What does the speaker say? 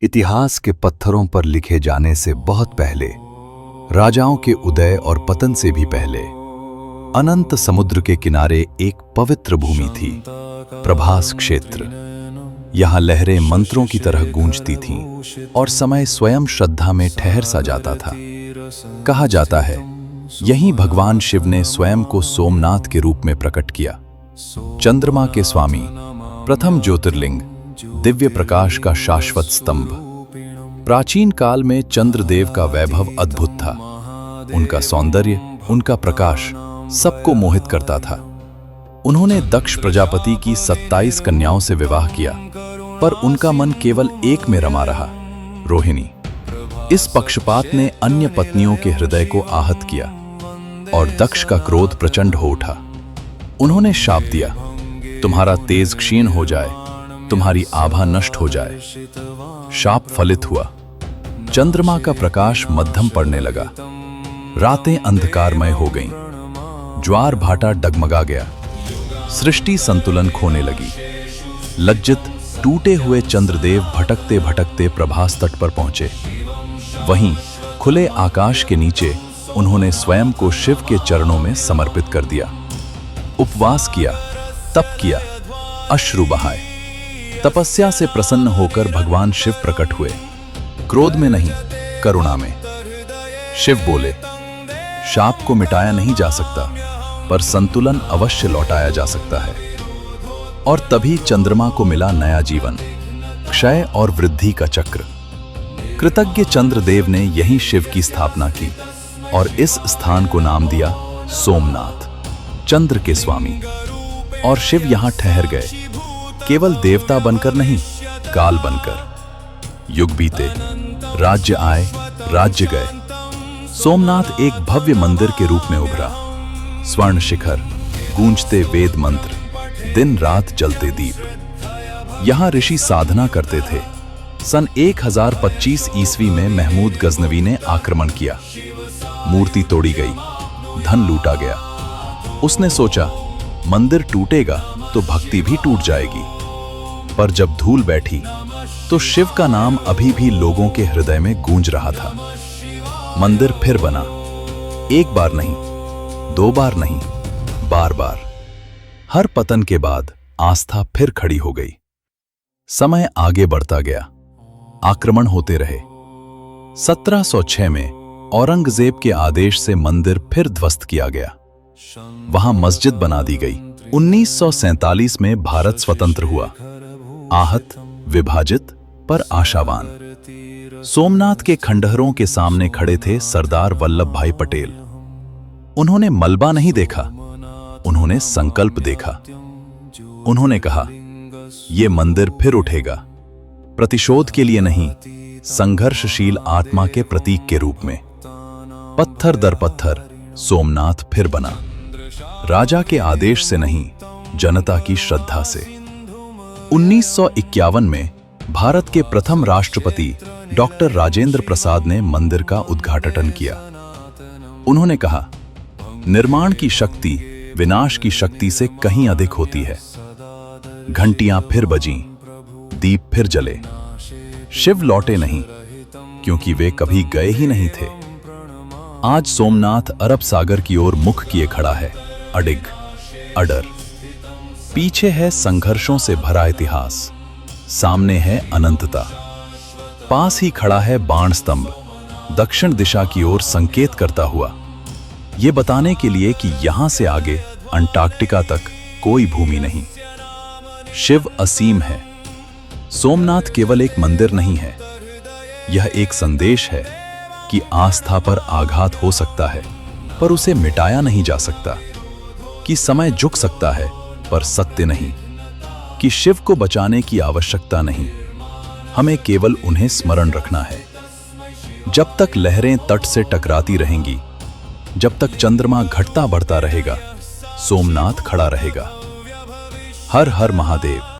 इतिहास के पत्थरों पर लिखे जाने से बहुत पहले, राजाओं के उदय और पतन से भी पहले, अनंत समुद्र के किनारे एक पवित्र भूमि थी, प्रभास क्षेत्र। यहाँ लहरें मंत्रों की तरह गूंजती थीं और समय स्वयं श्रद्धा में ठहर सा जाता था। कहा जाता है, यहीं भगवान शिव ने स्वयं को सोमनाथ के रूप में प्रकट किया, चंद्रमा के स्वामी, प्रथम ज्योतिर्लिंग, दिव्य प्रकाश का शाश्वत स्तंभ। प्राचीन काल में चंद्रदेव का वैभव अद्भुत था। उनका सौंदर्य, उनका प्रकाश सबको मोहित करता था। उन्होंने दक्ष प्रजापति की 27 कन्याओं से विवाह किया, पर उनका मन केवल एक में रमा रहा, रोहिणी। इस पक्षपात ने अन्य पत्नियों के हृदय को आहत किया और दक्ष का क्रोध प्रचंड हो उठा। उन्होंने शाप दिया, तुम्हारा तेज क्षीण हो जाए, तुम्हारी आभा नष्ट हो जाए। शाप फलित हुआ। चंद्रमा का प्रकाश मध्यम पड़ने लगा, रातें अंधकारमय हो गईं, ज्वार भाटा डगमगा गया, सृष्टि संतुलन खोने लगी। लज्जित, टूटे हुए चंद्रदेव भटकते भटकते प्रभास तट पर पहुंचे। वहीं खुले आकाश के नीचे उन्होंने स्वयं को शिव के चरणों में समर्पित कर दिया। उपवास किया, तप किया, अश्रु बहाए। तपस्या से प्रसन्न होकर भगवान शिव प्रकट हुए, क्रोध में नहीं, करुणा में। शिव बोले, शाप को मिटाया नहीं जा सकता, पर संतुलन अवश्य लौटाया जा सकता है। और तभी चंद्रमा को मिला नया जीवन, क्षय और वृद्धि का चक्र। कृतज्ञ चंद्रदेव ने यहीं शिव की स्थापना की और इस स्थान को नाम दिया सोमनाथ, चंद्र के स्वामी। और शिव यहां ठहर गए, केवल देवता बनकर नहीं, काल बनकर। युग बीते, राज्य आए, राज्य गए। सोमनाथ एक भव्य मंदिर के रूप में उभरा। स्वर्ण शिखर, गूंजते वेद मंत्र, दिन रात जलते दीप। यहां ऋषि साधना करते थे। सन 1025 ईस्वी में महमूद गजनवी ने आक्रमण किया। मूर्ति तोड़ी गई, धन लूटा गया। उसने सोचा, मंदिर टूटेगा तो भक्ति भी टूट जाएगी। पर जब धूल बैठी तो शिव का नाम अभी भी लोगों के हृदय में गूंज रहा था। मंदिर फिर बना, एक बार नहीं, दो बार नहीं, बार बार। हर पतन के बाद आस्था फिर खड़ी हो गई। समय आगे बढ़ता गया, आक्रमण होते रहे। 1706 में औरंगजेब के आदेश से मंदिर फिर ध्वस्त किया गया। वहां मस्जिद बना दी गई। 1947 में भारत स्वतंत्र हुआ। आहत, विभाजित, पर आशावान। सोमनाथ के खंडहरों के सामने खड़े थे सरदार वल्लभ भाई पटेल। उन्होंने मलबा नहीं देखा, उन्होंने संकल्प देखा। उन्होंने कहा, यह मंदिर फिर उठेगा, प्रतिशोध के लिए नहीं, संघर्षशील आत्मा के प्रतीक के रूप में। पत्थर दर पत्थर सोमनाथ फिर बना, राजा के आदेश से नहीं, जनता की श्रद्धा से। 1951 में भारत के प्रथम राष्ट्रपति डॉक्टर राजेंद्र प्रसाद ने मंदिर का उद्घाटन किया। उन्होंने कहा, निर्माण की शक्ति विनाश की शक्ति से कहीं अधिक होती है। घंटियां फिर बजीं, दीप फिर जले। शिव लौटे नहीं, क्योंकि वे कभी गए ही नहीं थे। आज सोमनाथ अरब सागर की ओर मुख किए खड़ा है, अडिग, अडर। पीछे है संघर्षों से भरा इतिहास, सामने है अनंतता। पास ही खड़ा है बाण स्तंभ, दक्षिण दिशा की ओर संकेत करता हुआ, यह बताने के लिए कि यहां से आगे अंटार्कटिका तक कोई भूमि नहीं। शिव असीम है। सोमनाथ केवल एक मंदिर नहीं है, यह एक संदेश है कि आस्था पर आघात हो सकता है, पर उसे मिटाया नहीं जा सकता। कि समय झुक सकता है, पर सत्य नहीं। कि शिव को बचाने की आवश्यकता नहीं, हमें केवल उन्हें स्मरण रखना है। जब तक लहरें तट से टकराती रहेंगी, जब तक चंद्रमा घटता बढ़ता रहेगा, सोमनाथ खड़ा रहेगा। हर हर महादेव।